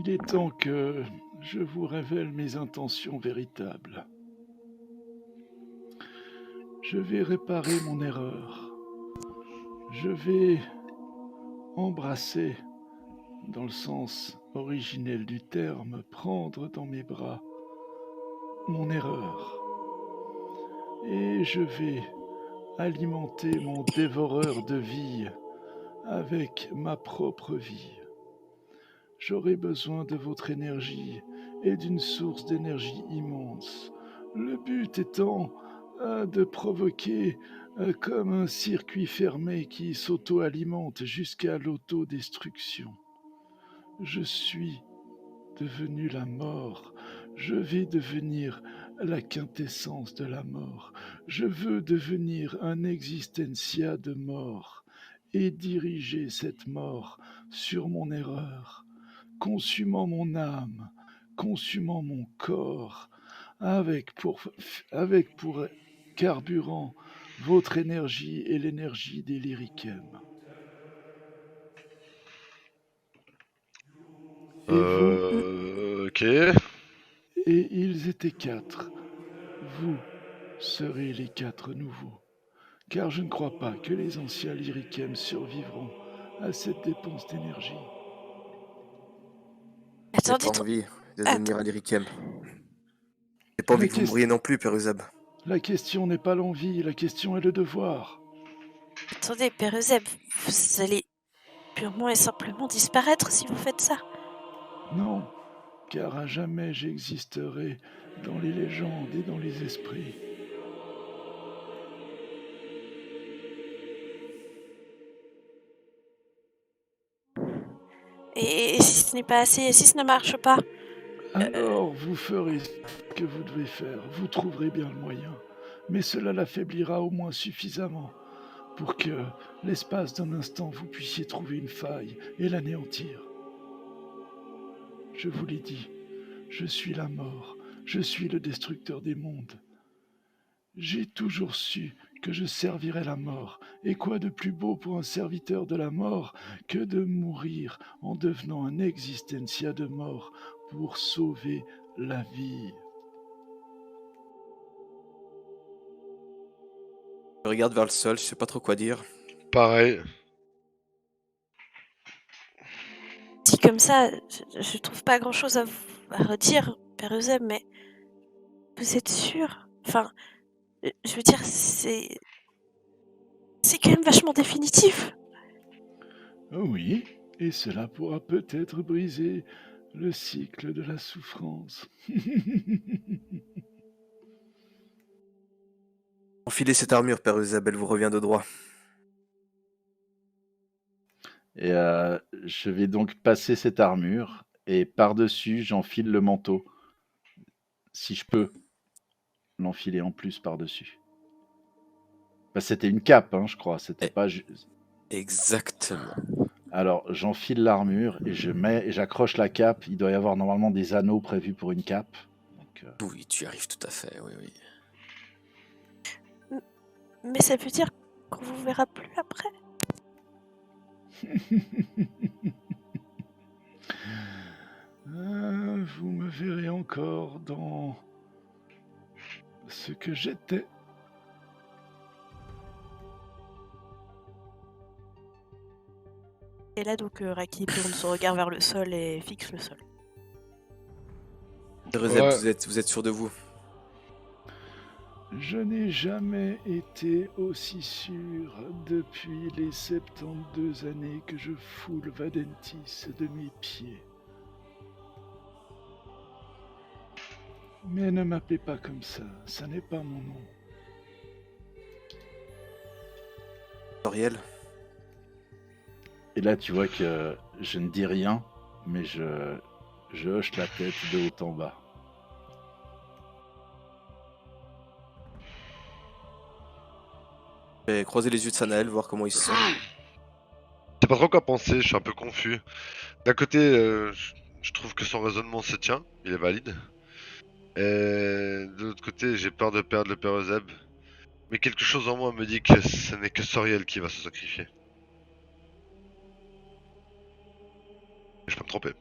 Il est temps que je vous révèle mes intentions véritables. Je vais réparer mon erreur. Je vais embrasser, dans le sens originel du terme, prendre dans mes bras mon erreur. Et je vais alimenter mon dévoreur de vie avec ma propre vie. J'aurai besoin de votre énergie et d'une source d'énergie immense. Le but étant de provoquer comme un circuit fermé qui s'auto-alimente jusqu'à l'autodestruction. Je suis devenu la mort. Je vais devenir la quintessence de la mort. Je veux devenir un existentia de mort et diriger cette mort sur mon erreur, consumant mon âme, consumant mon corps, avec pour carburant votre énergie et l'énergie des Lyrichem. Et vous, Ok. et ils étaient 4. Vous serez les 4 nouveaux, car je ne crois pas que les anciens Lyrichem survivront à cette dépense d'énergie. J'ai Attendez, pas envie de attends, devenir un Lyrichem. J'ai pas La, envie que vous ques- mouriez non plus, Péruzab. la question n'est pas l'envie, la question est le devoir. attendez, Père Euseb, vous allez purement et simplement disparaître si vous faites ça. Non, car à jamais j'existerai dans les légendes et dans les esprits. Et si ce n'est pas assez, et si ce ne marche pas, Alors vous ferez ce que vous devez faire, vous trouverez bien le moyen, mais cela l'affaiblira au moins suffisamment pour que, l'espace d'un instant, vous puissiez trouver une faille et l'anéantir. Je vous l'ai dit, je suis la mort, je suis le destructeur des mondes. J'ai toujours su que je servirais la mort, et quoi de plus beau pour un serviteur de la mort que de mourir en devenant un existentia de mort pour sauver la vie. Je regarde vers le sol, je sais pas trop quoi dire. Pareil. dit comme ça, je trouve pas grand-chose à redire, Père Euseb, mais vous êtes sûr? Enfin, je veux dire, c'est quand même vachement définitif. Oui, et cela pourra peut-être briser le cycle de la souffrance. Enfilez cette armure, Péruzab, elle vous revient de droit. Et je vais donc passer cette armure et par-dessus, j'enfile le manteau. Si je peux l'enfiler en plus par-dessus. Bah, c'était une cape, hein, je crois. C'était Eh. pas. Exactement. Alors, j'enfile l'armure et j'accroche la cape. Il doit y avoir normalement des anneaux prévus pour une cape. Donc, Oui, tu y arrives tout à fait, oui, oui. Mais ça veut dire qu'on vous verra plus après. Vous me verrez encore dans ce que j'étais. Et là, donc, Raki tourne son regard vers le sol et fixe le sol. Péruzab, Ouais. vous êtes sûr de vous? Je n'ai jamais été aussi sûr depuis les 72 années que je foule Vadentis de mes pieds. Mais ne m'appelez pas comme ça n'est pas mon nom. Toriel? Et là, tu vois que je ne dis rien, mais je hoche la tête de haut en bas. Je vais croiser les yeux de Sanael, voir comment ils se sentent. Je sais pas trop quoi penser, je suis un peu confus. D'un côté, je trouve que son raisonnement se tient, il est valide. Et de l'autre côté, j'ai peur de perdre le père Euseb. Mais quelque chose en moi me dit que ce n'est que Soriel qui va se sacrifier. Je peux me tromper.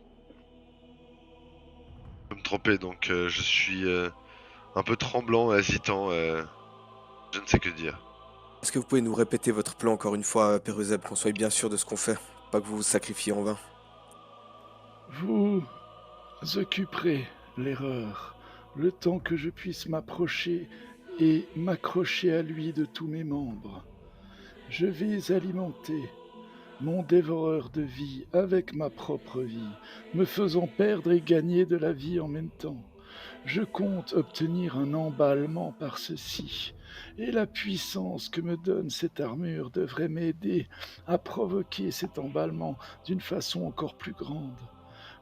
peux me tromper, donc je suis un peu tremblant, hésitant, je ne sais que dire. Est-ce que vous pouvez nous répéter votre plan encore une fois, Père Eusèbe, qu'on soit bien sûr de ce qu'on fait, pas que vous vous sacrifiez en vain? Vous occuperez l'erreur le temps que je puisse m'approcher et m'accrocher à lui de tous mes membres. Je vais alimenter mon dévoreur de vie avec ma propre vie, me faisant perdre et gagner de la vie en même temps. Je compte obtenir un emballement par ceci, et la puissance que me donne cette armure devrait m'aider à provoquer cet emballement d'une façon encore plus grande.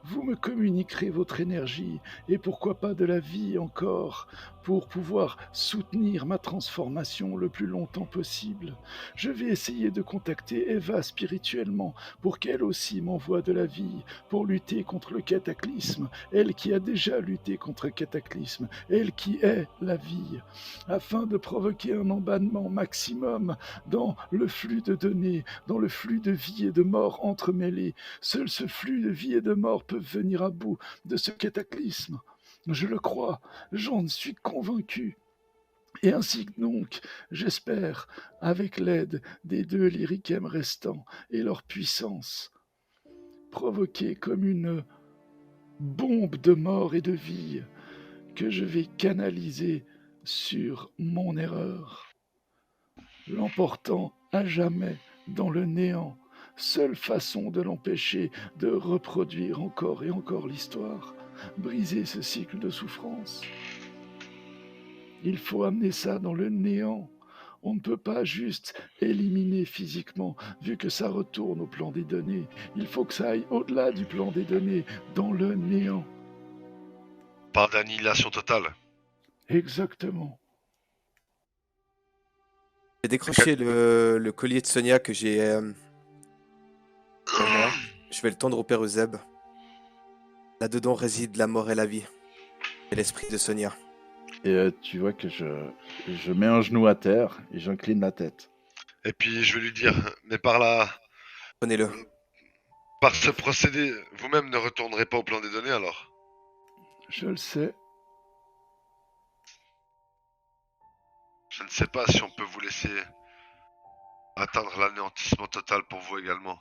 Vous me communiquerez votre énergie, et pourquoi pas de la vie encore, pour pouvoir soutenir ma transformation le plus longtemps possible. Je vais essayer de contacter Eva spirituellement, pour qu'elle aussi m'envoie de la vie, pour lutter contre le cataclysme, elle qui a déjà lutté contre le cataclysme, elle qui est la vie, afin de provoquer un emballement maximum dans le flux de données, dans le flux de vie et de mort entremêlés. Seul ce flux de vie et de mort peut venir à bout de ce cataclysme. Je le crois, j'en suis convaincu. Et ainsi donc, j'espère, avec l'aide des 2 lyriquem restants et leur puissance, provoquer comme une bombe de mort et de vie que je vais canaliser sur mon erreur, l'emportant à jamais dans le néant. Seule façon de l'empêcher de reproduire encore et encore l'histoire, briser ce cycle de souffrance. Il faut amener ça dans le néant. On ne peut pas juste éliminer physiquement, vu que ça retourne au plan des données. Il faut que ça aille au-delà du plan des données, dans le néant. Par d'annihilation totale. Exactement. J'ai décroché le collier de Sonia que j'ai pour moi. Je vais le tendre au Père Eusèbe. Là-dedans réside la mort et la vie. Et l'esprit de Sonia. Et tu vois que je mets un genou à terre et j'incline la tête. Et puis je vais lui dire, mais par là, Prenez-le. par ce procédé, vous-même ne retournerez pas au plan des données alors? Je le sais. Je ne sais pas si on peut vous laisser atteindre l'anéantissement total pour vous également.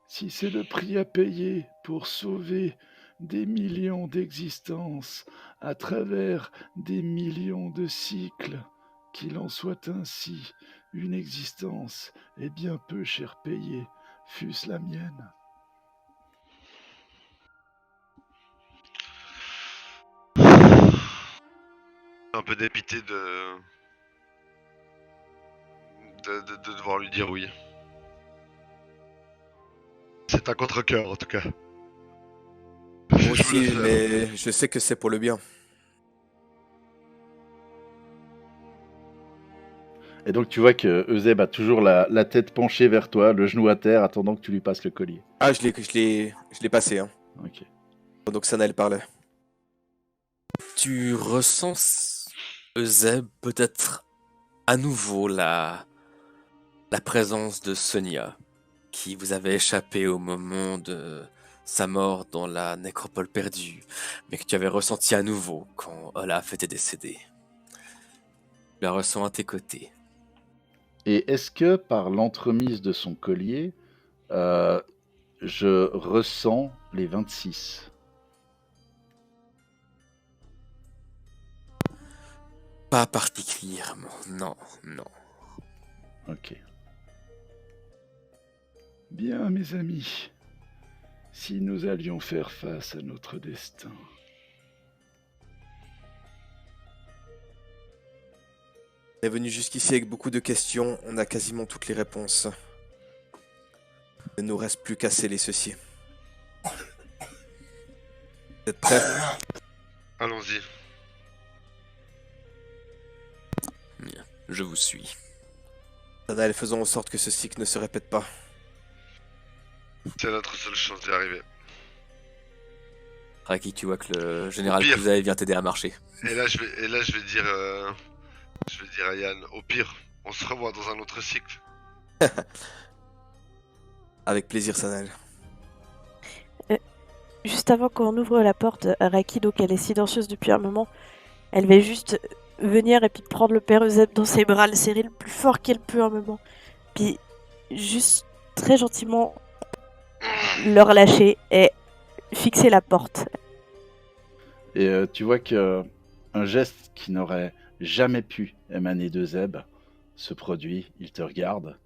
Si c'est le prix à payer pour sauver des millions d'existences à travers des millions de cycles, qu'il en soit ainsi, une existence est bien peu cher payée, fût-ce la mienne. Un peu dépité de devoir lui dire oui. C'est un contre-cœur en tout cas. Moi Je vous aussi, laisse, mais je sais que c'est pour le bien. Et donc tu vois que Eusèbe a toujours la tête penchée vers toi, le genou à terre, attendant que tu lui passes le collier. Ah, je l'ai passé, hein. Ok. Pendant que Sanael parlait. Tu ressens, Eusèbe, peut-être à nouveau la présence de Sonia, qui vous avait échappé au moment de sa mort dans la nécropole perdue, mais que tu avais ressenti à nouveau quand Olaf était décédé. Tu la ressens à tes côtés. Et est-ce que par l'entremise de son collier, je ressens les 26? Pas particulièrement, non. Ok. Bien, mes amis, si nous allions faire face à notre destin, On est venu jusqu'ici avec beaucoup de questions, on a quasiment toutes les réponses. Il ne nous reste plus qu'à sceller ceci. Vous êtes prêts? allons-y. Bien, je vous suis. Sanael, faisons en sorte que ce cycle ne se répète pas. C'est notre seule chance d'y arriver. Raki, tu vois que le général Pire. Kuzaï vient t'aider à marcher. Et là je vais dire à Yann, au pire, on se revoit dans un autre cycle. Avec plaisir, Sanael. juste avant qu'on ouvre la porte, Raki, donc elle est silencieuse depuis un moment, elle va juste venir et puis prendre le père Euseb dans ses bras, le serrer le plus fort qu'elle peut un moment. Puis juste très gentiment le relâcher et fixer la porte. Et tu vois que un geste qui n'aurait jamais pu émaner de Zeb se produit. Il te regarde,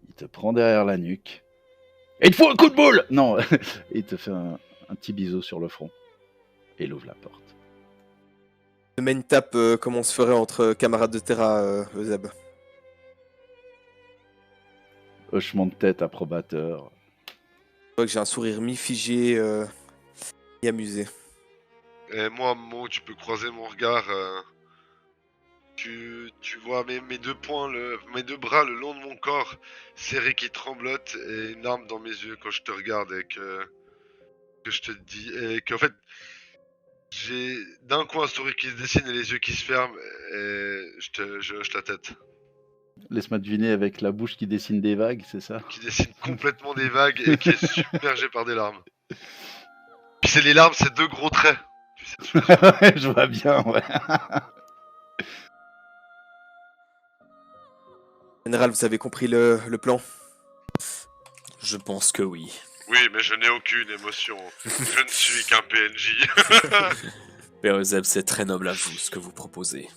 il te prend derrière la nuque. Et il te faut un coup de boule. Non, il te fait un petit bisou sur le front. Et il ouvre la porte. Je mets une tape comme on se ferait entre camarades de terrain, Euseb. Hochement de tête approbateur. Je vois que j'ai un sourire mi-figé, mi-amusé. Et moi, à un moment où tu peux croiser mon regard, tu vois mes deux poings, mes deux bras le long de mon corps, serrés qui tremblotent et une larme dans mes yeux quand je te regarde et que je te dis. Et qu'en fait, j'ai d'un coup un sourire qui se dessine et les yeux qui se ferment et je hoche la tête. Laisse-moi deviner avec la bouche qui dessine des vagues, c'est ça? Qui dessine complètement des vagues et qui est submergé par des larmes. Puis c'est les larmes, c'est deux gros traits. Tu sais ce que je veux dire. Je vois bien, ouais. Général, vous avez compris le plan? Je pense que oui. Oui, mais je n'ai aucune émotion. Je ne suis qu'un PNJ. Père Euseb, c'est très noble à vous ce que vous proposez.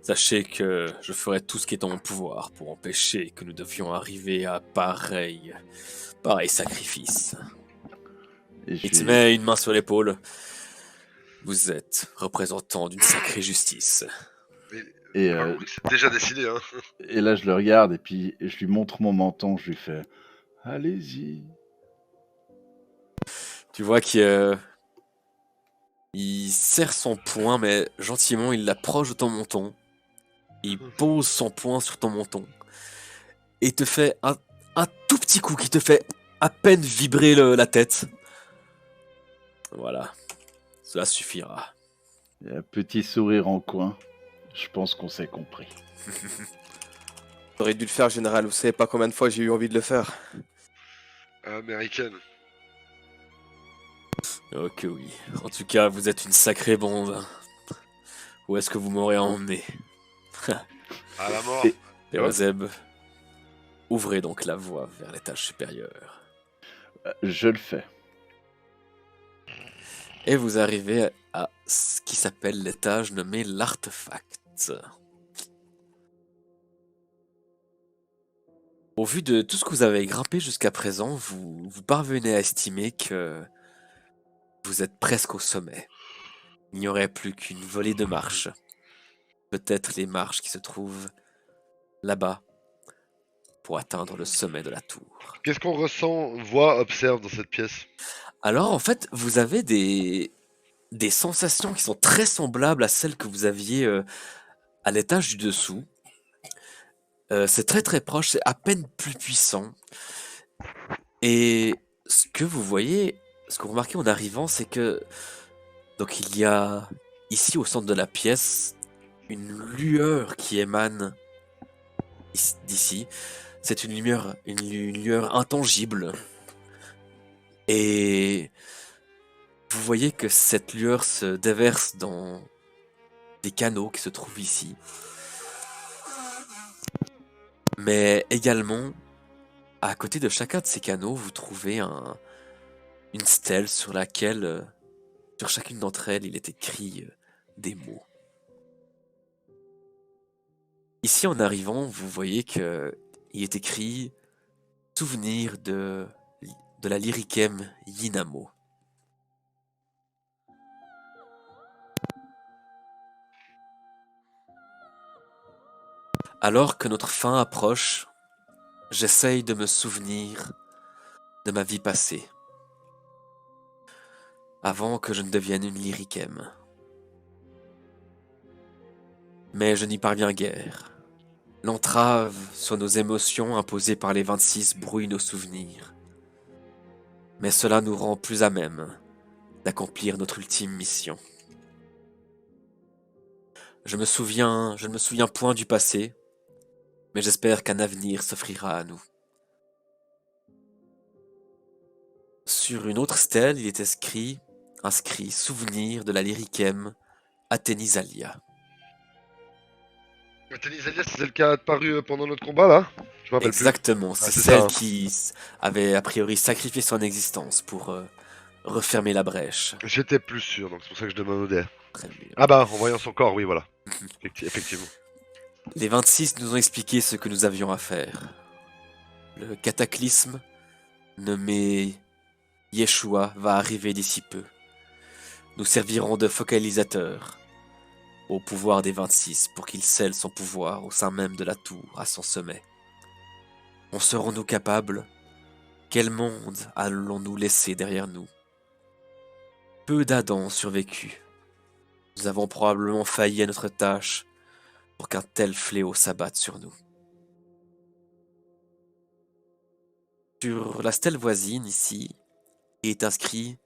Sachez que je ferai tout ce qui est en mon pouvoir pour empêcher que nous devions arriver à pareil sacrifice. Et je Il te lui- met une main sur l'épaule. Vous êtes représentant d'une sacrée justice. Et, J'ai pas compris que c'est déjà décidé, hein. et là, je le regarde et puis je lui montre mon menton. Je lui fais allez-y. Tu vois il serre son poing, mais gentiment, il l'approche de ton menton. Il pose son poing sur ton menton. Et te fait un tout petit coup qui te fait à peine vibrer la tête. Voilà. Cela suffira. Il y a un petit sourire en coin. Je pense qu'on s'est compris. J'aurais dû le faire, Général. Vous savez pas combien de fois j'ai eu envie de le faire. Américaine. Ok, oui. En tout cas, vous êtes une sacrée bande. Où est-ce que vous m'aurez emmené? À la mort. Et- Père Euseb, ouvrez donc la voie vers l'étage supérieur. Je le fais. Et vous arrivez à ce qui s'appelle l'étage nommé l'artefact. Au vu de tout ce que vous avez grimpé jusqu'à présent, vous parvenez à estimer que vous êtes presque au sommet. Il n'y aurait plus qu'une volée de marches. Peut-être les marches qui se trouvent là-bas pour atteindre le sommet de la tour. Qu'est-ce qu'on ressent, voit, observe dans cette pièce? Alors en fait, vous avez des sensations qui sont très semblables à celles que vous aviez à l'étage du dessous. C'est très très proche, c'est à peine plus puissant. Et ce que vous voyez, ce que vous remarquez en arrivant, c'est que donc il y a ici au centre de la pièce une lueur qui émane d'ici. C'est une lueur intangible. Et vous voyez que cette lueur se déverse dans des canaux qui se trouvent ici. Mais également, à côté de chacun de ces canaux, vous trouvez une stèle sur laquelle, sur chacune d'entre elles, il est écrit des mots. Ici, en arrivant, vous voyez qu'il est écrit « Souvenir de la lyriquème Yinamo ». Alors que notre fin approche, j'essaye de me souvenir de ma vie passée, avant que je ne devienne une lyriquème. Mais je n'y parviens guère. L'entrave sur nos émotions imposée par les 26 brouille nos souvenirs. Mais cela nous rend plus à même d'accomplir notre ultime mission. Je ne me souviens point du passé, mais j'espère qu'un avenir s'offrira à nous. Sur une autre stèle, il est inscrit souvenir de la Lyrichem Athénisalia. Ténisalia, c'est celle qui a apparu pendant notre combat là? Je me rappelle Exactement, c'est c'est celle ça, hein. qui avait a priori sacrifié son existence pour refermer la brèche. plus. J'étais plus sûr, donc c'est pour ça que je demandais. Très bien. Ah bah, en voyant son corps, oui, voilà. Effectivement. Les 26 nous ont expliqué ce que nous avions à faire. Le cataclysme nommé Yeshua va arriver d'ici peu. Nous servirons de focalisateur au pouvoir des 26 pour qu'il scelle son pouvoir au sein même de la tour, à son sommet. En serons-nous capables? Quel monde allons-nous laisser derrière nous? Peu d'Adam ont survécu. Nous avons probablement failli à notre tâche pour qu'un tel fléau s'abatte sur nous. Sur la stèle voisine, ici, est inscrit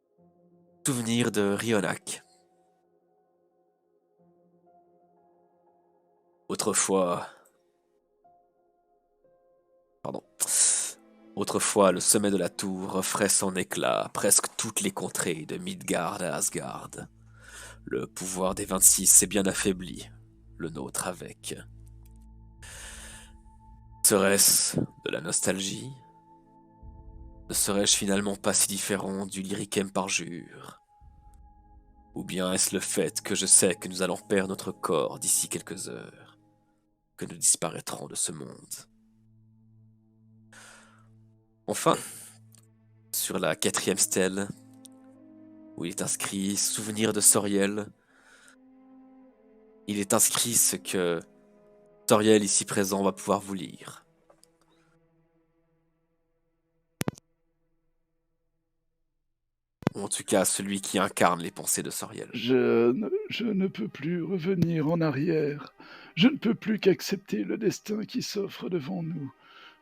« Souvenir de Rionak ». Autrefois, le sommet de la tour offrait son éclat à presque toutes les contrées de Midgard à Asgard. Le pouvoir des 26 s'est bien affaibli, le nôtre avec. Serait-ce de la nostalgie? Ne serais-je finalement pas si différent du Lyrichem parjure? Ou bien est-ce le fait que je sais que nous allons perdre notre corps d'ici quelques heures, que nous disparaîtrons de ce monde? Enfin, sur la 4e stèle, où il est inscrit « Souvenir de Soriel », il est inscrit ce que Soriel ici présent va pouvoir vous lire. Ou en tout cas, celui qui incarne les pensées de Soriel. Je ne peux plus revenir en arrière. Je ne peux plus qu'accepter le destin qui s'offre devant nous.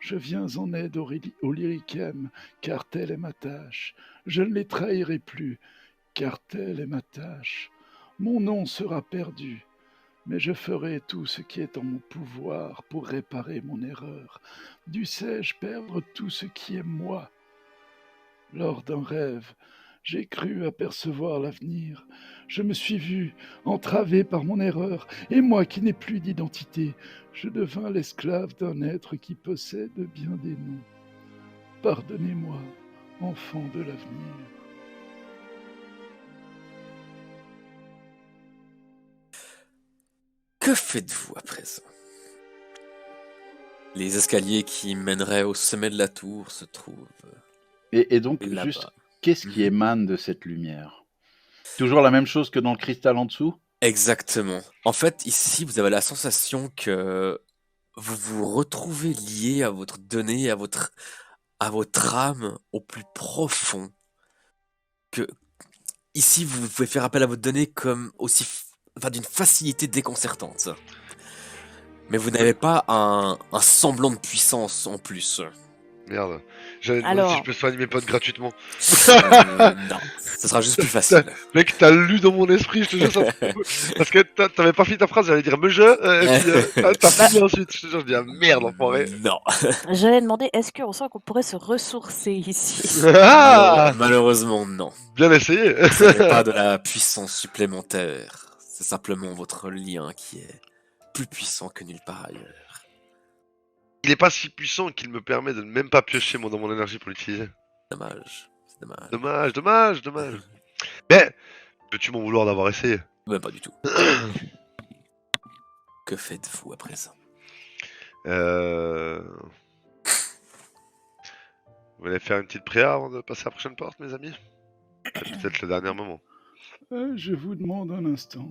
Je viens en aide au Lyrichem, car telle est ma tâche. Je ne les trahirai plus, car telle est ma tâche. Mon nom sera perdu, mais je ferai tout ce qui est en mon pouvoir pour réparer mon erreur. Dussé-je perdre tout ce qui est moi? Lors d'un rêve, j'ai cru apercevoir l'avenir. Je me suis vu entravé par mon erreur, et moi qui n'ai plus d'identité, je devins l'esclave d'un être qui possède bien des noms. Pardonnez-moi, enfant de l'avenir. Que faites-vous à présent? Les escaliers qui mèneraient au sommet de la tour se trouvent Et donc, là-bas. juste, qu'est-ce qui émane de cette lumière? Toujours la même chose que dans le cristal en dessous? Exactement. En fait, ici, vous avez la sensation que vous vous retrouvez lié à votre donnée, à votre âme au plus profond. Que ici, vous pouvez faire appel à votre donnée comme aussi, d'une facilité déconcertante. Mais vous n'avez pas un semblant de puissance en plus. Merde. J'allais demander si Alors, je peux soigner mes potes gratuitement. Non, ce sera juste plus facile. Mec, t'as lu dans mon esprit, je te jure. Parce que t'avais pas fini ta phrase, j'allais dire me je, et puis t'as fini ensuite. Je te jure, je dis ah merde, l'enfoiré. Non. j'allais demander, est-ce qu'on sent qu'on pourrait se ressourcer ici? Ah Malheureusement, non. Bien essayé. Ce n'est pas de la puissance supplémentaire. C'est simplement votre lien qui est plus puissant que nulle part ailleurs. Il est pas si puissant qu'il me permet de ne même pas piocher dans mon énergie pour l'utiliser. Dommage. C'est dommage. Dommage. Mais, peux-tu m'en vouloir d'avoir essayé? Pas du tout. Que faites-vous à présent? Vous voulez faire une petite prière avant de passer à la prochaine porte, mes amis? C'est peut-être le dernier moment. Je vous demande un instant.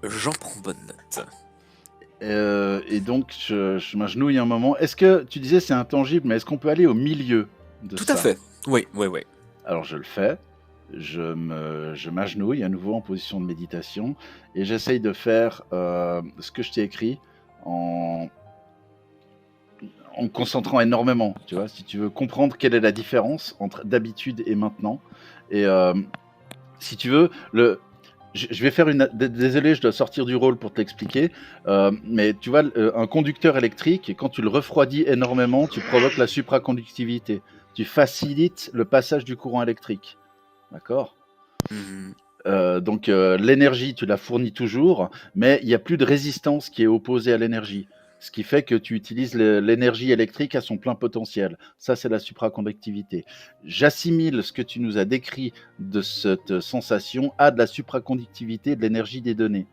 J'en prends bonne note. Et donc, je m'agenouille un moment. Est-ce que, tu disais c'est intangible, mais est-ce qu'on peut aller au milieu de Tout ça? à fait. Oui. Alors je le fais. Je m'agenouille à nouveau en position de méditation et j'essaye de faire ce que je t'ai écrit en me concentrant énormément, tu vois, si tu veux comprendre quelle est la différence entre d'habitude et maintenant. Et si tu veux, Je vais faire une. Désolé, je dois sortir du rôle pour t'expliquer. Mais tu vois, un conducteur électrique, quand tu le refroidis énormément, tu provoques la supraconductivité. Tu facilites le passage du courant électrique. D'accord? Mhm. Donc l'énergie, tu la fournis toujours, mais il n'y a plus de résistance qui est opposée à l'énergie. Ce qui fait que tu utilises l'énergie électrique à son plein potentiel. Ça, c'est la supraconductivité. J'assimile ce que tu nous as décrit de cette sensation à de la supraconductivité de l'énergie des données.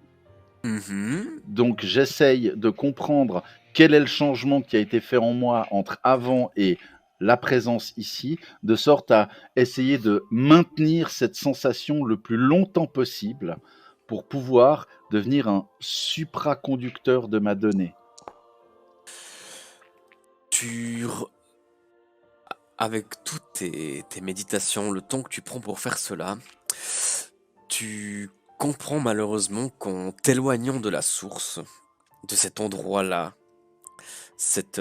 Mhm. Donc j'essaye de comprendre quel est le changement qui a été fait en moi entre avant et la présence ici, de sorte à essayer de maintenir cette sensation le plus longtemps possible pour pouvoir devenir un supraconducteur de ma donnée. Tu, re- Avec toutes tes méditations, le temps que tu prends pour faire cela, tu comprends malheureusement qu'en t'éloignant de la source, de cet endroit-là, cette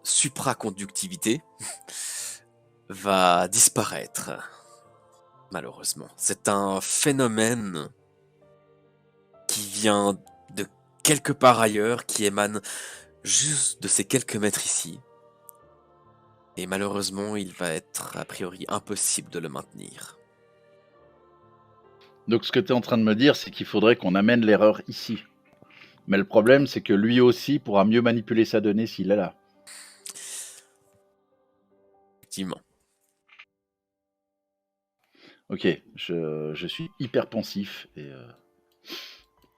supraconductivité va disparaître, malheureusement. C'est un phénomène qui vient de quelque part ailleurs, qui émane juste de ces quelques mètres ici. Et malheureusement, il va être a priori impossible de le maintenir. Donc ce que tu es en train de me dire, c'est qu'il faudrait qu'on amène l'erreur ici. Mais le problème, c'est que lui aussi pourra mieux manipuler sa donnée s'il est là. Effectivement. Ok, je suis hyper pensif et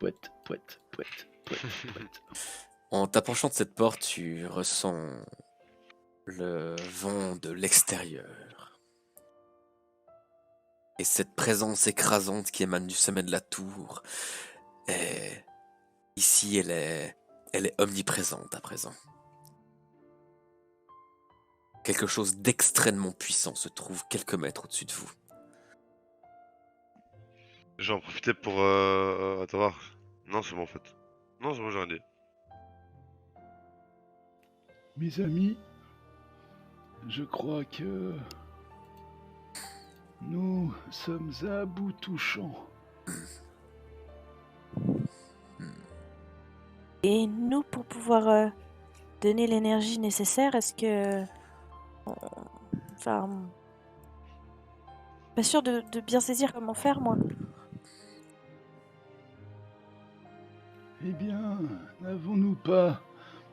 poète, poète, poète, poète, poète. En t'approchant de cette porte, tu ressens le vent de l'extérieur. Et cette présence écrasante qui émane du sommet de la tour. Et ici, elle est omniprésente à présent. Quelque chose d'extrêmement puissant se trouve quelques mètres au-dessus de vous. Je vais en profiter pour attends voir. Non, c'est bon en fait. Non, c'est bon, j'ai rien dit. Mes amis, je crois que nous sommes à bout touchant. Et nous, pour pouvoir donner l'énergie nécessaire, est-ce que... Enfin... Pas sûr de bien saisir comment faire, moi. Eh bien, n'avons-nous pas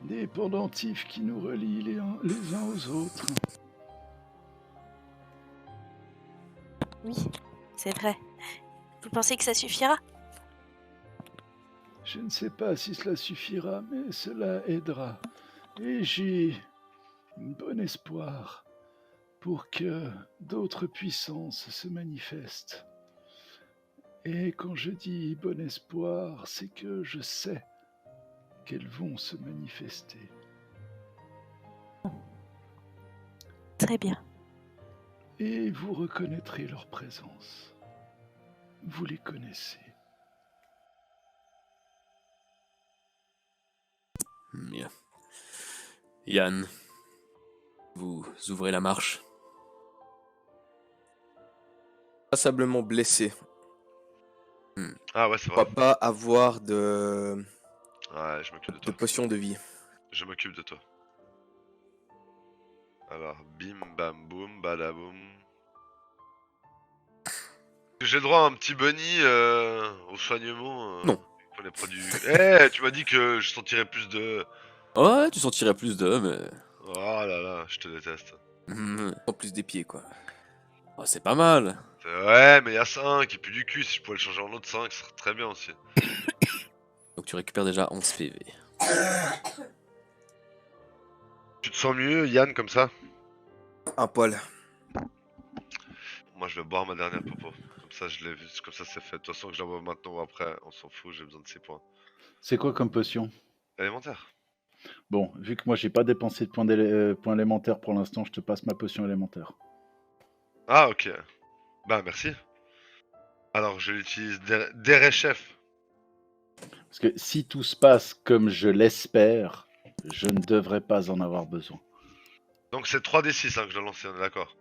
des pendentifs qui nous relient les uns aux autres? Oui, c'est vrai. Vous pensez que ça suffira? Je ne sais pas si cela suffira, mais cela aidera. Et j'ai un bon espoir pour que d'autres puissances se manifestent. Et quand je dis bon espoir, c'est que je sais qu'elles vont se manifester. Très bien. Et vous reconnaîtrez leur présence. Vous les connaissez. Bien. Yann, vous ouvrez la marche. Passablement blessé. Ah ouais, c'est Je vrai. crois pas avoir de Ouais, je m'occupe de toi. potion de vie. Je m'occupe de toi. Alors, bim, bam, boum, badaboum. J'ai le droit à un petit bunny au soignement Non. pour les produits. Eh, tu m'as dit que je sentirais plus de. Ouais, tu sentirais plus d'eux, mais... Oh là là, je te déteste. En plus des pieds, quoi. Oh, c'est pas mal. Ouais, mais il y a 5 et puis du cul, si je pouvais le changer en autre 5, ce serait très bien aussi. Donc tu récupères déjà 11 PV. Tu te sens mieux, Yann, comme ça? Un poil. Moi, je vais boire ma dernière popo. Comme ça, je l'ai vu, comme ça, c'est fait. De toute façon, que je la bois maintenant ou après, on s'en fout, j'ai besoin de ces points. C'est quoi comme potion? Élémentaire. Bon, vu que moi j'ai pas dépensé de points élémentaires pour l'instant, je te passe ma potion élémentaire. Ah, ok. Bah, merci. Alors, je l'utilise Derechef. Parce que si tout se passe comme je l'espère, je ne devrais pas en avoir besoin. Donc, c'est 3d6 hein, que je dois lancer, on est d'accord.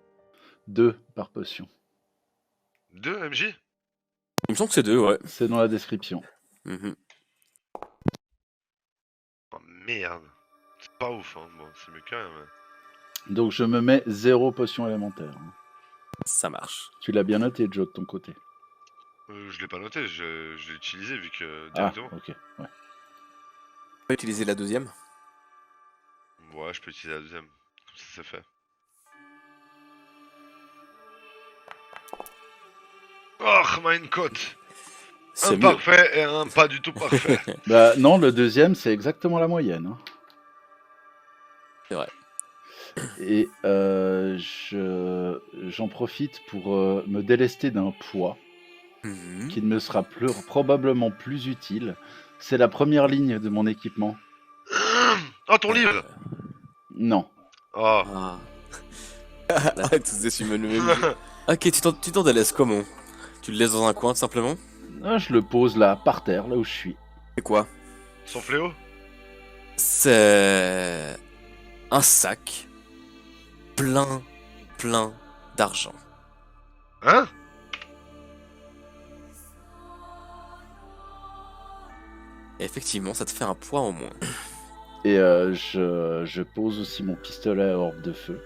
2 par potion. 2 MJ? Il me semble que c'est 2, ouais. C'est dans la description. Mhm. Oh merde. C'est pas ouf, hein. Bon, c'est mieux que rien, mais... Donc je me mets 0 potion élémentaire. Hein. Ça marche. Tu l'as bien noté, Joe, de ton côté. Je l'ai pas noté, je l'ai utilisé vu que Ah, directement. ok. Ouais. On peut utiliser la deuxième. Ouais, je peux utiliser la deuxième. Comme ça, c'est fait. Oh, mein Gott. C'est Un mieux. parfait et un pas du tout parfait. Bah non, le deuxième, c'est exactement la moyenne. Hein. C'est vrai. Et j'en profite pour me délester d'un poids Mhm. qui ne me sera probablement plus utile. C'est la première ligne de mon équipement. Oh, ton livre. Non. Oh. Ah. Arrête, tous dessus le même jeu. Ok, tu t'en délaisses comment? Tu le laisses dans un coin, tout simplement? Ah, je le pose là, par terre, là où je suis. C'est quoi? Son fléau. C'est un sac plein d'argent. Hein? Et effectivement, ça te fait un poids en moins. Et je pose aussi mon pistolet à orbe de feu.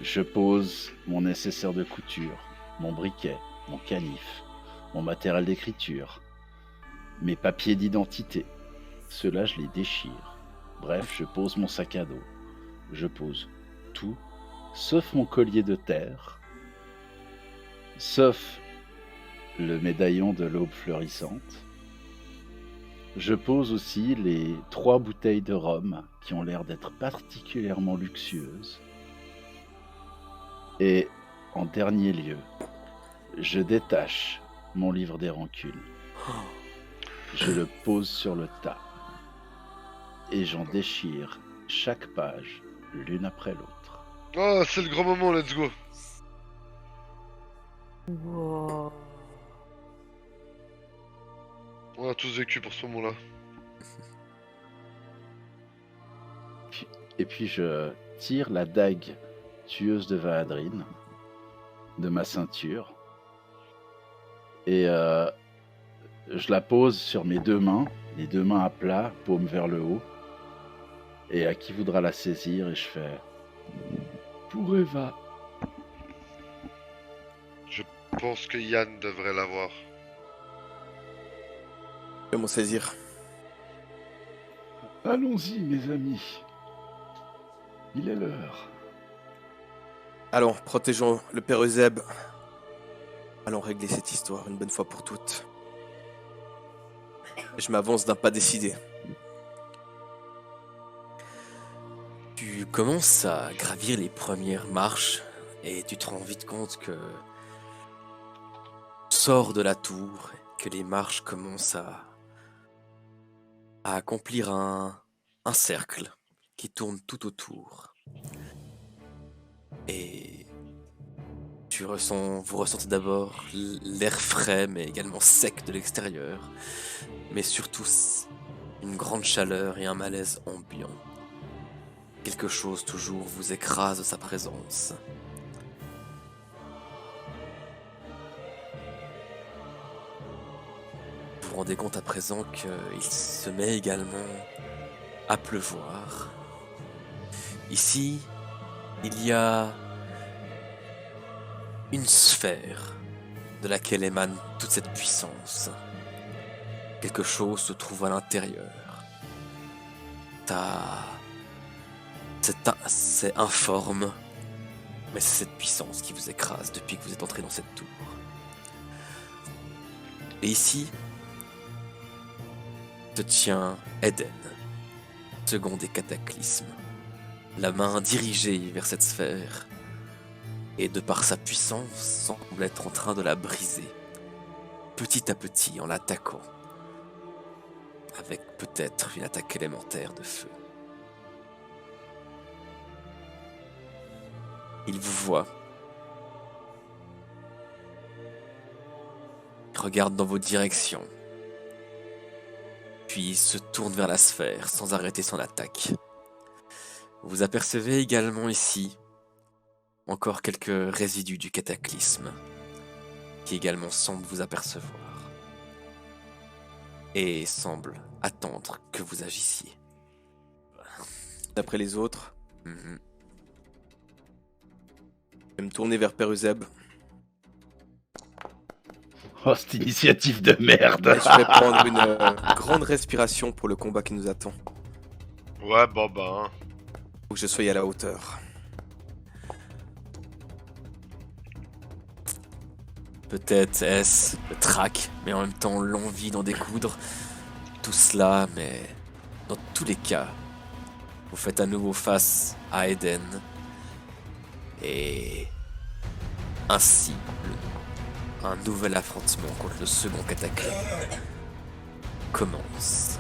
Je pose mon nécessaire de couture, mon briquet, mon canif, mon matériel d'écriture, mes papiers d'identité. Ceux-là, je les déchire. Bref, je pose mon sac à dos. Je pose tout, sauf mon collier de terre, sauf le médaillon de l'aube fleurissante. Je pose aussi les 3 bouteilles de rhum qui ont l'air d'être particulièrement luxueuses. Et en dernier lieu, je détache mon livre des rancunes. Je le pose sur le tas. Et j'en déchire chaque page l'une après l'autre. Oh, c'est le grand moment, let's go. Wow. On a tous vécu pour ce moment-là. Et puis je tire la dague tueuse de Vaadrine de ma ceinture. Et je la pose sur mes 2 mains, les 2 mains à plat, paume vers le haut. Et à qui voudra la saisir, et je fais... Pour Eva, Je pense que Yann devrait l'avoir. Je vais m'en saisir. allons-y, mes amis. Il est l'heure. Allons, protégeons le père Euseb. Allons régler cette histoire une bonne fois pour toutes. Je m'avance d'un pas décidé. Tu commences à gravir les premières marches et tu te rends vite compte que tu sors de la tour, que les marches commencent à accomplir un cercle qui tourne tout autour. Et vous ressentez d'abord l'air frais mais également sec de l'extérieur, mais surtout une grande chaleur et un malaise ambiant. Quelque chose toujours vous écrase de sa présence. Vous vous rendez compte à présent qu'il se met également à pleuvoir. Ici, il y a une sphère de laquelle émane toute cette puissance. Quelque chose se trouve à l'intérieur. C'est informe, mais c'est cette puissance qui vous écrase depuis que vous êtes entré dans cette tour. Et ici, se tient Eden, second des cataclysmes, la main dirigée vers cette sphère, et de par sa puissance, semble être en train de la briser, petit à petit en l'attaquant, avec peut-être une attaque élémentaire de feu. Il vous voit. Il regarde dans vos directions. Puis il se tourne vers la sphère sans arrêter son attaque. Vous apercevez également ici encore quelques résidus du cataclysme qui également semble vous apercevoir et semble attendre que vous agissiez. D'après les autres, Mhm. je vais me tourner vers Père Euseb. Oh, cette initiative de merde. Et je vais prendre une grande respiration pour le combat qui nous attend. Ouais, bon bah. Hein. Faut que je sois à la hauteur. Peut-être est-ce le trac, mais en même temps l'envie d'en découdre. Tout cela, mais dans tous les cas, vous faites à nouveau face à Eden. Et ainsi, un nouvel affrontement contre le second cataclysme commence.